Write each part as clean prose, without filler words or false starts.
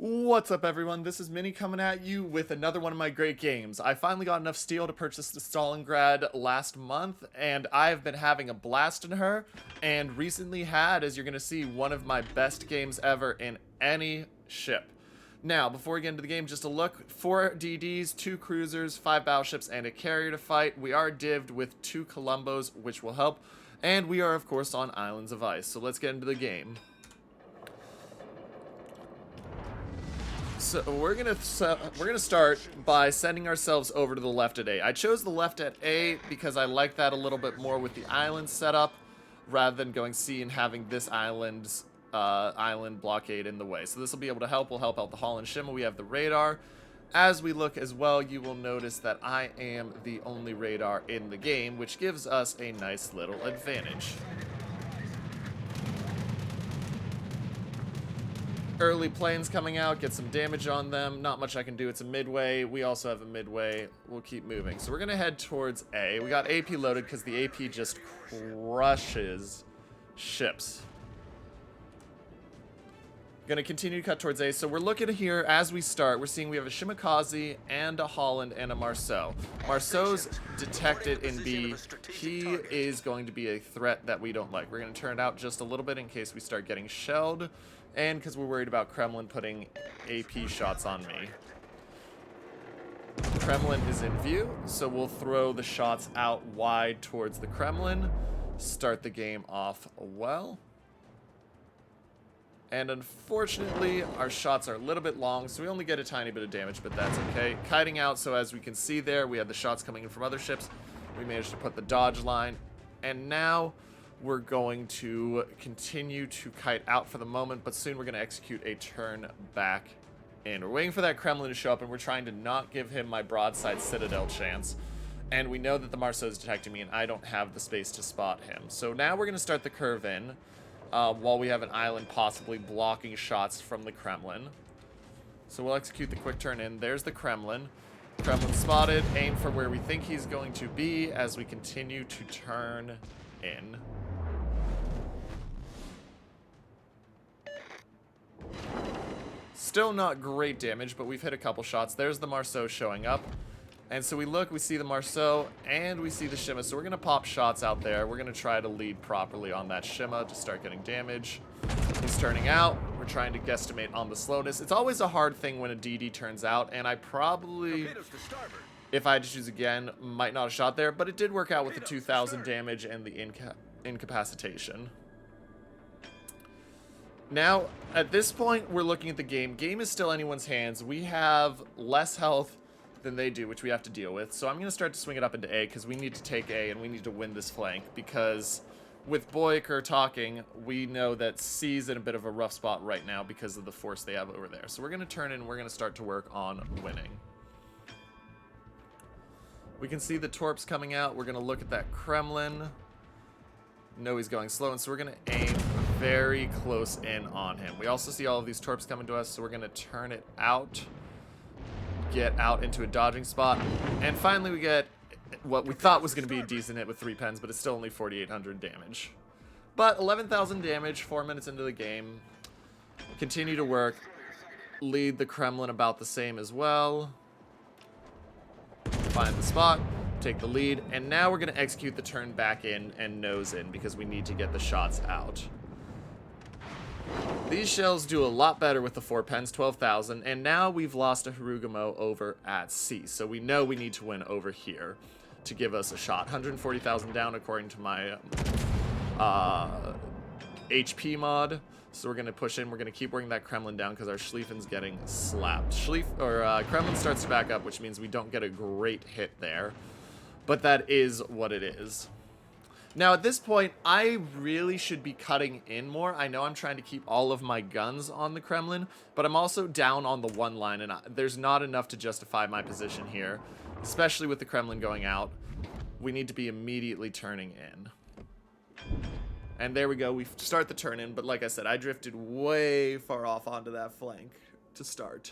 What's up, everyone? This is Minnie coming at you with another one of my great games. I finally got enough steel to purchase the Stalingrad last month, and I've been having a blast in her, and recently had, as you're going to see, one of my best games ever in any ship. Now, before we get into the game, just a look. 4 DDs, 2 cruisers, 5 battleships, and a carrier to fight. We are divved with 2 Columbos, which will help, and we are, of course, on Islands of Ice. So let's get into the game. So we're gonna start by sending ourselves over to the left at A. I chose the left at A because I like that a little bit more with the island setup, rather than going C and having this island blockade in the way. So this will be able to help. Will help out the Hull and Shimma. We have the radar. As we look as well, you will notice that I am the only radar in the game, which gives us a nice little advantage. Early planes coming out, get some damage on them. Not much I can do. It's a midway. We also have a midway. We'll keep moving. So we're going to head towards A. We got AP loaded because the AP just crushes ships. Going to continue to cut towards A. So we're looking here as we start. We're seeing we have a Shimakaze and a Holland and a Marceau. Marceau's detected in B. He is going to be a threat that we don't like. We're going to turn it out just a little bit in case we start getting shelled. And because we're worried about Kremlin putting AP shots on me. Kremlin is in view, so we'll throw the shots out wide towards the Kremlin. Start the game off well. And unfortunately, our shots are a little bit long, so we only get a tiny bit of damage, but that's okay. Kiting out, so as we can see there, we had the shots coming in from other ships. We managed to put the dodge line. And now we're going to continue to kite out for the moment, but soon we're going to execute a turn back in. We're waiting for that Kremlin to show up, and we're trying to not give him my broadside citadel chance. And we know that the Marceau is detecting me, and I don't have the space to spot him. So now we're going to start the curve in, while we have an island possibly blocking shots from the Kremlin. So we'll execute the quick turn in. There's the Kremlin. Kremlin spotted. Aim for where we think he's going to be as we continue to turn in. Still not great damage, but we've hit a couple shots. There's the Marceau showing up. And so we look, we see the Marceau, and we see the Shimma. So we're going to pop shots out there. We're going to try to lead properly on that Shimma to start getting damage. He's turning out. We're trying to guesstimate on the slowness. It's always a hard thing when a DD turns out, and I probably, if I had to choose again, might not have shot there, but it did work out with the 2,000 damage and the incapacitation. Now, at this point, we're looking at the game. Game is still anyone's hands. We have less health than they do, which we have to deal with. So I'm going to start to swing it up into A because we need to take A and we need to win this flank. Because with Boyaker talking, we know that C's in a bit of a rough spot right now because of the force they have over there. So we're going to turn in and we're going to start to work on winning. We can see the torps coming out. We're going to look at that Kremlin. No, he's going slow, and so we're going to aim very close in on him. We also see all of these torps coming to us, so we're going to turn it out, get out into a dodging spot, and finally we get what we thought was going to be a decent hit with 3 pens, but it's still only 4,800 damage. But 11,000 damage, 4 minutes into the game. Continue to work. Lead the Kremlin about the same as well. Find the spot. Take the lead, and now we're going to execute the turn back in and nose in because we need to get the shots out. These shells do a lot better with the 4 pens, 12,000, and now we've lost a Hirugamo over at C, so we know we need to win over here to give us a shot. 140,000 down according to my HP mod, so we're going to push in. We're going to keep working that Kremlin down because our Schlieffen's getting slapped. Kremlin starts to back up, which means we don't get a great hit there. But that is what it is. Now, at this point, I really should be cutting in more. I know I'm trying to keep all of my guns on the Kremlin, but I'm also down on the 1 line, and there's not enough to justify my position here, especially with the Kremlin going out. We need to be immediately turning in. And there we go. We start the turn in, but like I said, I drifted way far off onto that flank to start.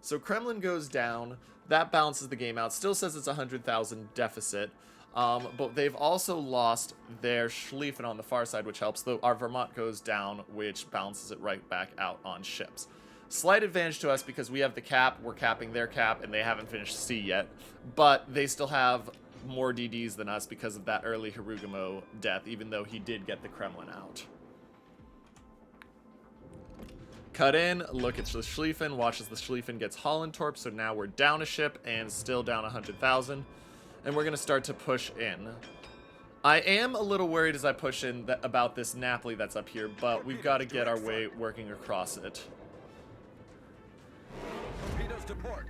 So Kremlin goes down. That balances the game out. Still says it's 100,000 deficit. But they've also lost their Schlieffen on the far side, which helps, though our Vermont goes down, which balances it right back out on ships. Slight advantage to us because we have the cap, we're capping their cap, and they haven't finished C yet. But they still have more DDs than us because of that early Harugumo death, even though he did get the Kremlin out. Cut in, look at the Schlieffen, watch as the Schlieffen gets Holland Torp, so now we're down a ship and still down 100,000. And we're going to start to push in. I am a little worried as I push in about this Napoli that's up here, but we've got to get our way working across it. Torpedoes to port.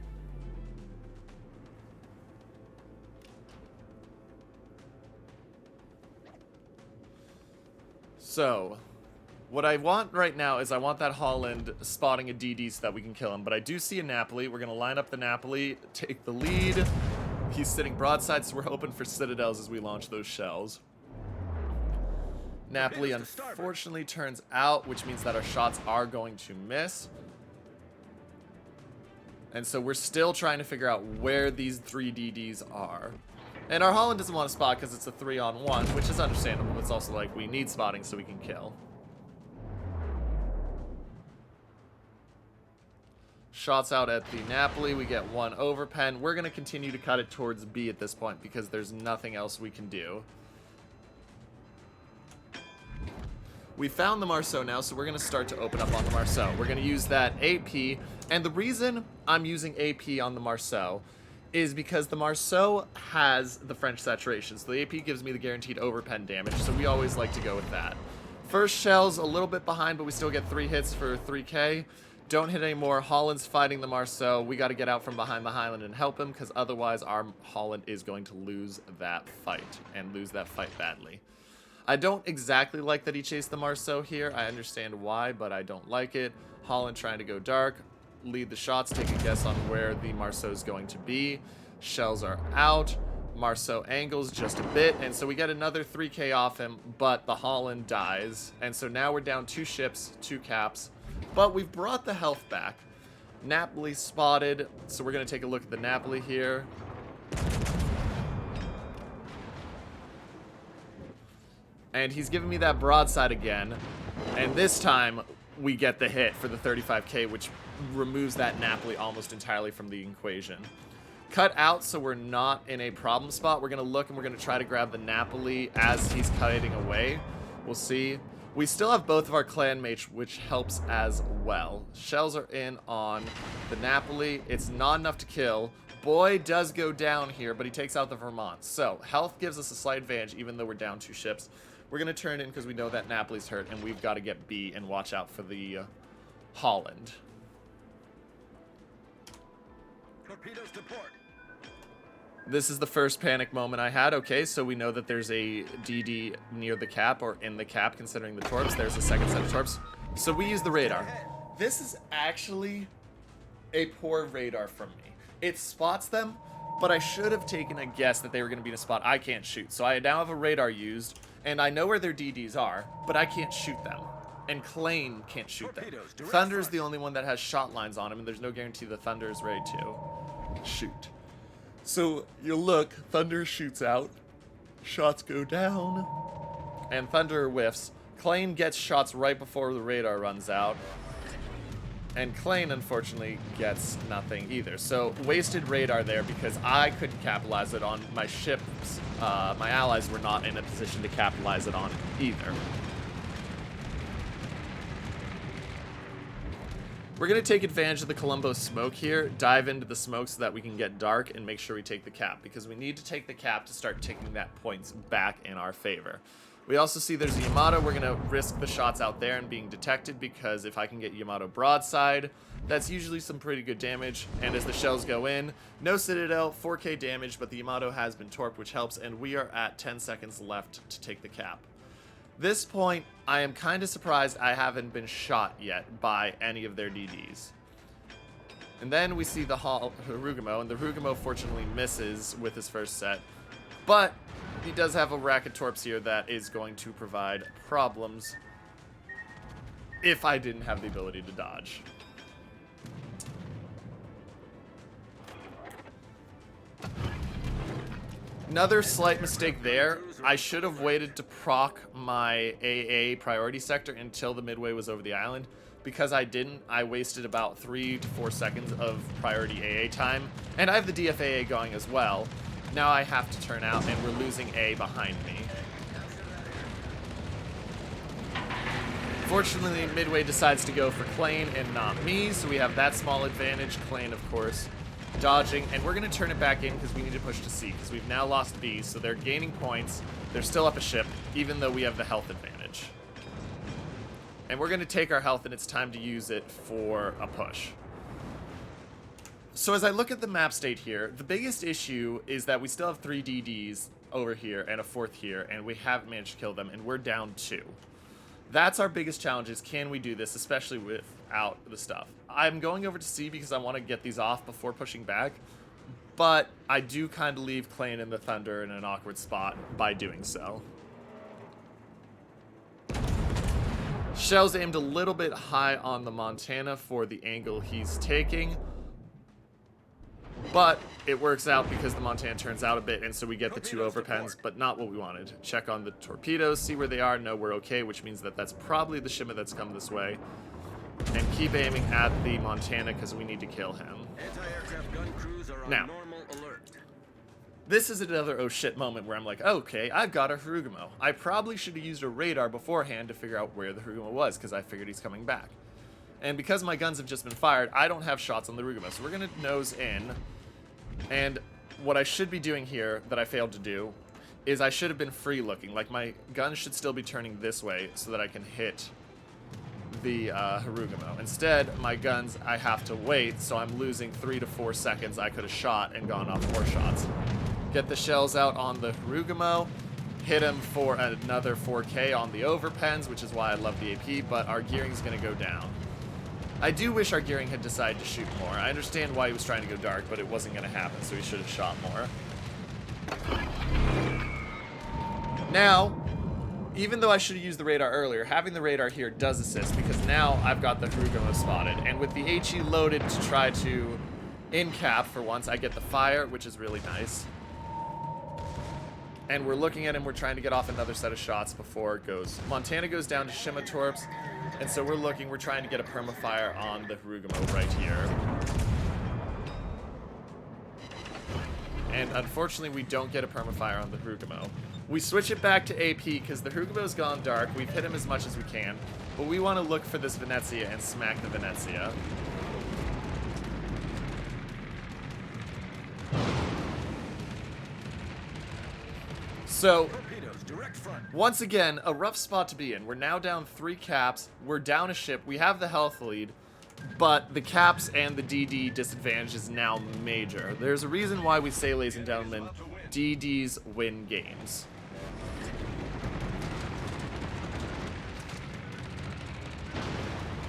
So, what I want right now is I want that Holland spotting a DD so that we can kill him. But I do see a Napoli. We're going to line up the Napoli, take the lead. He's sitting broadside, so we're hoping for citadels as we launch those shells. Napoli unfortunately turns out, which means that our shots are going to miss. And so we're still trying to figure out where these 3 DDs are. And our Holland doesn't want to spot because it's a 3-on-1, which is understandable. But it's also like we need spotting so we can kill. Shots out at the Napoli. We get 1 overpen. We're going to continue to cut it towards B at this point because there's nothing else we can do. We found the Marceau now, so we're going to start to open up on the Marceau. We're going to use that AP. And the reason I'm using AP on the Marceau is because the Marceau has the French saturation. So the AP gives me the guaranteed overpen damage, so we always like to go with that. First shell's a little bit behind, but we still get 3 hits for 3k. Don't hit anymore. Holland's fighting the Marceau. We got to get out from behind the Highland and help him, because otherwise our Holland is going to lose that fight, and lose that fight badly. I don't exactly like that he chased the Marceau here. I understand why, but I don't like it. Holland trying to go dark. Lead the shots, take a guess on where the Marceau is going to be. Shells are out. Marceau angles just a bit, and so we get another 3k off him, but the Holland dies. And so now we're down 2 ships, 2 caps, but we've brought the health back. Napoli spotted, so we're going to take a look at the Napoli here. And he's giving me that broadside again, and this time we get the hit for the 35k, which removes that Napoli almost entirely from the equation. Cut out so we're not in a problem spot. We're going to look and we're going to try to grab the Napoli as he's cutting away. We'll see. We still have both of our clan mates, which helps as well. Shells are in on the Napoli. It's not enough to kill. Boy does go down here, but he takes out the Vermont. So health gives us a slight advantage even though we're down 2 ships. We're going to turn in because we know that Napoli's hurt, and we've got to get B and watch out for the Holland. Torpedoes to port. This is the first panic moment I had. Okay, so we know that there's a DD near the cap, or in the cap, considering the torps. There's a second set of torps. So we use the radar. This is actually a poor radar from me. It spots them, but I should have taken a guess that they were going to be in a spot I can't shoot. So I now have a radar used, and I know where their DDs are, but I can't shoot them. And Klein can't shoot them. Thunder's the only one that has shot lines on him, and there's no guarantee the Thunder is ready to shoot. So you look, Thunder shoots out, shots go down, and Thunder whiffs. Klein gets shots right before the radar runs out, and Klein unfortunately gets nothing either. So wasted radar there because I couldn't capitalize it on my ships. My allies were not in a position to capitalize it on either. We're going to take advantage of the Colombo smoke here, dive into the smoke so that we can get dark and make sure we take the cap, because we need to take the cap to start taking that points back in our favor. We also see there's a Yamato. We're going to risk the shots out there and being detected, because if I can get Yamato broadside, that's usually some pretty good damage. And as the shells go in, no Citadel, 4k damage, but the Yamato has been torped, which helps, and we are at 10 seconds left to take the cap. This point, I am kind of surprised I haven't been shot yet by any of their DDs. And then we see the Harugumo, and the Harugumo fortunately misses with his first set. But he does have a rack of torps here that is going to provide problems if I didn't have the ability to dodge. Another slight mistake there. I should have waited to proc my AA priority sector until the midway was over the island. Because I didn't, I wasted about 3 to 4 seconds of priority AA time. And I have the DFAA going as well. Now I have to turn out, and we're losing A behind me. Fortunately, Midway decides to go for Klain and not me, so we have that small advantage. Klain, of course, dodging, and we're going to turn it back in because we need to push to C, because we've now lost B, so they're gaining points. They're still up a ship, even though we have the health advantage. And we're going to take our health, and it's time to use it for a push. So as I look at the map state here, the biggest issue is that we still have 3 DDs over here and a 4th here, and we haven't managed to kill them, and we're down 2. That's our biggest challenge, is can we do this, especially without the stuff. I'm going over to C because I want to get these off before pushing back, but I do kind of leave Klain and the Thunder in an awkward spot by doing so. Shell's aimed a little bit high on the Montana for the angle he's taking, but it works out because the Montana turns out a bit, and so we get the 2 overpens, but not what we wanted. Check on the torpedoes, see where they are, know we're okay, which means that that's probably the shipment that's come this way. And keep aiming at the Montana because we need to kill him. Anti-aircraft gun crews are on Now, normal alert. this is another oh shit moment where I'm like, okay, I've got a Harugumo. I probably should have used a radar beforehand to figure out where the Harugumo was, because I figured he's coming back. And because my guns have just been fired, I don't have shots on the Harugumo, so we're going to nose in. And what I should be doing here, that I failed to do, is I should have been free looking. Like, my gun should still be turning this way so that I can hit the Harugumo. Instead, my guns, I have to wait, so I'm losing 3 to 4 seconds I could have shot and gone off 4 shots. Get the shells out on the Harugumo, hit him for another 4K on the overpens, which is why I love the AP, but our gearing's going to go down. I do wish our gearing had decided to shoot more. I understand why he was trying to go dark, but it wasn't going to happen, so he should have shot more. Now, even though I should have used the radar earlier, having the radar here does assist, because now I've got the Harugumo spotted. And with the HE loaded to try to in-cap for once, I get the fire, which is really nice. And we're looking at him, we're trying to get off another set of shots before it goes. Montana goes down to Shima Torps, and so we're trying to get a permafire on the Harugumo right here. And unfortunately, we don't get a permafire on the Harugumo. We switch it back to AP because the Harugumo's gone dark. We've hit him as much as we can, but we want to look for this Venezia and smack the Venezia. So, once again, a rough spot to be in. We're now down 3 caps. We're down a ship. We have the health lead, but the caps and the DD disadvantage is now major. There's a reason why we say, ladies and gentlemen, DDs win games.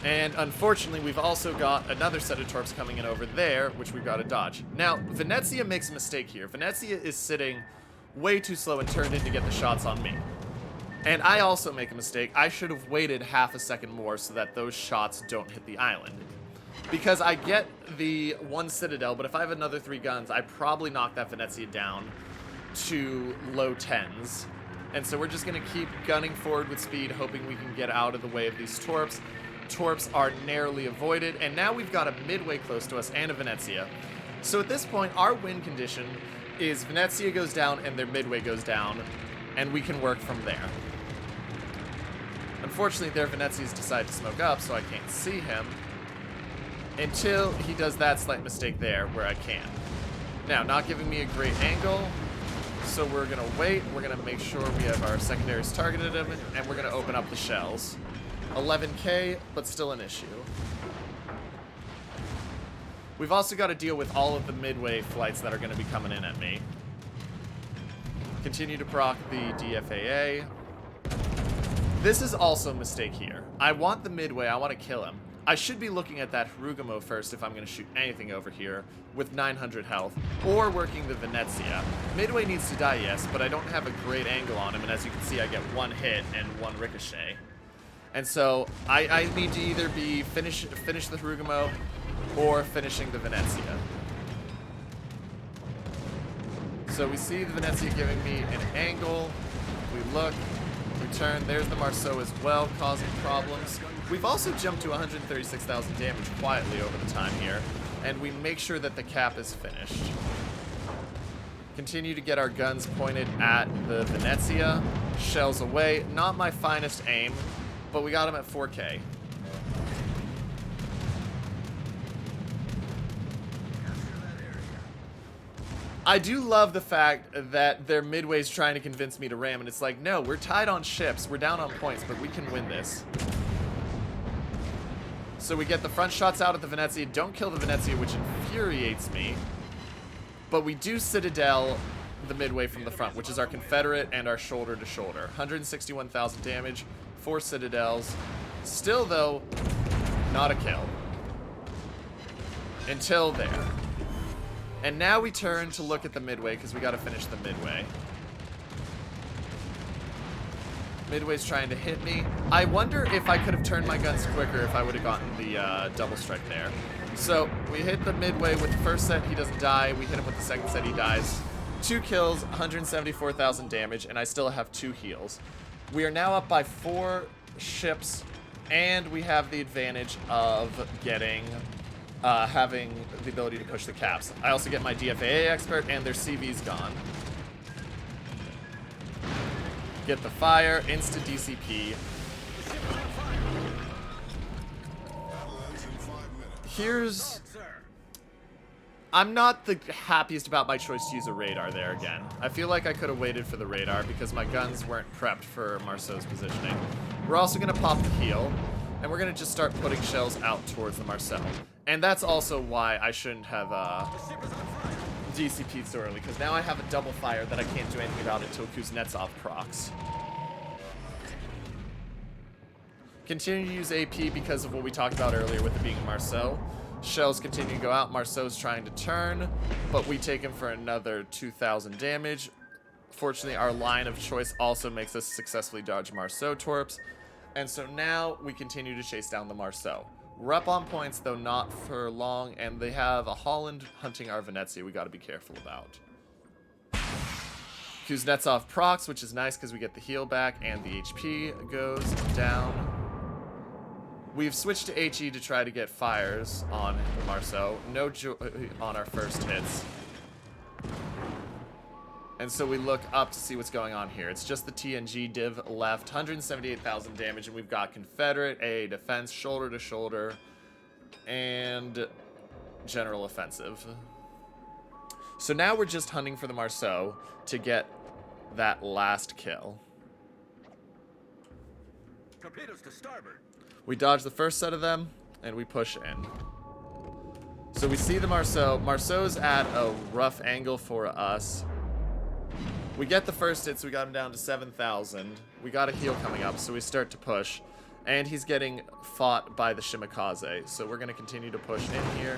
And unfortunately, we've also got another set of torps coming in over there, which we've got to dodge. Now, Venezia makes a mistake here. Venezia is sitting way too slow and turned in to get the shots on me. And I also make a mistake. I should have waited half a second more so that those shots don't hit the island. Because I get the 1 Citadel, but if I have another 3 guns, I probably knock that Venezia down to low 10s. And so we're just going to keep gunning forward with speed, hoping we can get out of the way of these torps. Torps are narrowly avoided, and now we've got a Midway close to us and a Venezia. So at this point, our win condition is Venezia goes down and their Midway goes down, and we can work from there. Unfortunately, their Venezias decide to smoke up, so I can't see him until he does that slight mistake there where I can. Now, not giving me a great angle, so we're going to wait. We're going to make sure we have our secondaries targeted him, and we're going to open up the shells. 11K, but still an issue. We've also got to deal with all of the Midway flights that are going to be coming in at me. Continue to proc the DFAA. This is also a mistake here. I want the Midway, I want to kill him. I should be looking at that Harugumo first if I'm going to shoot anything over here with 900 health, or working the Venezia. Midway needs to die, yes, but I don't have a great angle on him, and as you can see, I get 1 hit and 1 ricochet. And so I need to either be finish the Harugumo or finishing the Venezia. So we see the Venezia giving me an angle. We look. We turn. There's the Marceau as well, causing problems. We've also jumped to 136,000 damage quietly over the time here, and we make sure that the cap is finished. Continue to get our guns pointed at the Venezia. Shells away. Not my finest aim, but we got him at 4K. I do love the fact that their midway's trying to convince me to ram, and it's like, no, we're tied on ships. We're down on points, but we can win this. So we get the front shots out at the Venezia. Don't kill the Venezia, which infuriates me. But we do Citadel the midway from the front, which is our Confederate and our shoulder to shoulder. 161,000 damage, 4 Citadels. Still, though, not a kill. Until there. And now we turn to look at the midway, because we got to finish the midway. Midway's trying to hit me. I wonder if I could have turned my guns quicker if I would have gotten the double strike there. So we hit the midway with the first set, he doesn't die. We hit him with the second set, he dies. 2 kills, 174,000 damage, and I still have 2 heals. We are now up by 4 ships, and we have the advantage of getting... having the ability to push the caps. I also get my DFAA expert, and their CV's gone. Get the fire, insta DCP. Here's... I'm not the happiest about my choice to use a radar there again. I feel like I could have waited for the radar because my guns weren't prepped for Marceau's positioning. We're also going to pop the heal, and we're going to just start putting shells out towards the Marceau. And that's also why I shouldn't have DCP'd so early, because now I have a double fire that I can't do anything about until Kuznetsov procs. Continue to use AP because of what we talked about earlier with it being Marceau. Shells continue to go out. Marceau's trying to turn, but we take him for another 2,000 damage. Fortunately, our line of choice also makes us successfully dodge Marceau torps. And so now we continue to chase down the Marceau. We're up on points, though not for long, and they have a Holland hunting our Venezia we got to be careful about. Kuznetsov procs, which is nice because we get the heal back, and the HP goes down. We've switched to HE to try to get fires on the Marceau. No joy on our first hits. And so we look up to see what's going on here. It's just the TNG div left. 178,000 damage, and we've got Confederate, AA defense, shoulder to shoulder, and general offensive. So now we're just hunting for the Marceau to get that last kill. Torpedoes to starboard. We dodge the first set of them, and we push in. So we see the Marceau. Marceau's at a rough angle for us. We get the first hit, so we got him down to 7,000. We got a heal coming up, so we start to push. And he's getting fought by the Shimakaze. So we're going to continue to push in here.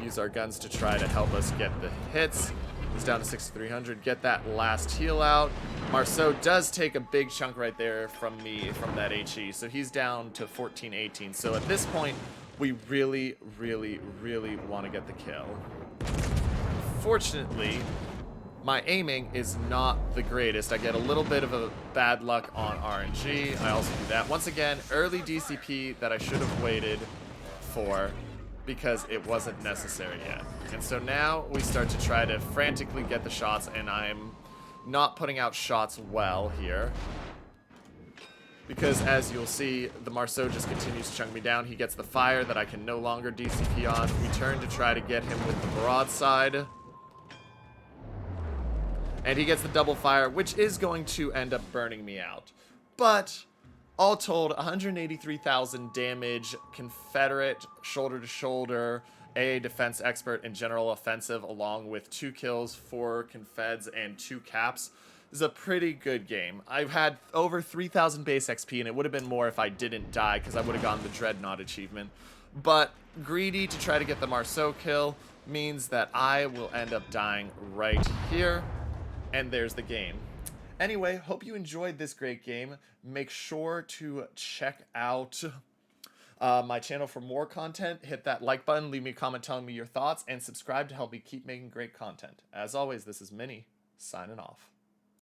Use our guns to try to help us get the hits. He's down to 6,300. Get that last heal out. Marceau does take a big chunk right there from me, from that HE. So he's down to 1418. So at this point, we really, really, really want to get the kill. Fortunately, my aiming is not the greatest. I get a little bit of a bad luck on RNG. I also do that. Once again, early DCP that I should have waited for because it wasn't necessary yet. And so now we start to try to frantically get the shots, and I'm not putting out shots well here. Because as you'll see, the Marceau just continues to chunk me down. He gets the fire that I can no longer DCP on. We turn to try to get him with the broadside. And he gets the double fire, which is going to end up burning me out. But all told, 183,000 damage, Confederate, shoulder to shoulder, AA defense expert, and general offensive, along with 2 kills, 4 Confeds, and 2 caps. This is a pretty good game. I've had over 3,000 base XP, and it would have been more if I didn't die, because I would have gotten the Dreadnought achievement. But greedy to try to get the Marceau kill means that I will end up dying right here. And there's the game. Anyway, hope you enjoyed this great game. Make sure to check out my channel for more content. Hit that like button, leave me a comment telling me your thoughts, and subscribe to help me keep making great content. As always, this is Minnie, signing off.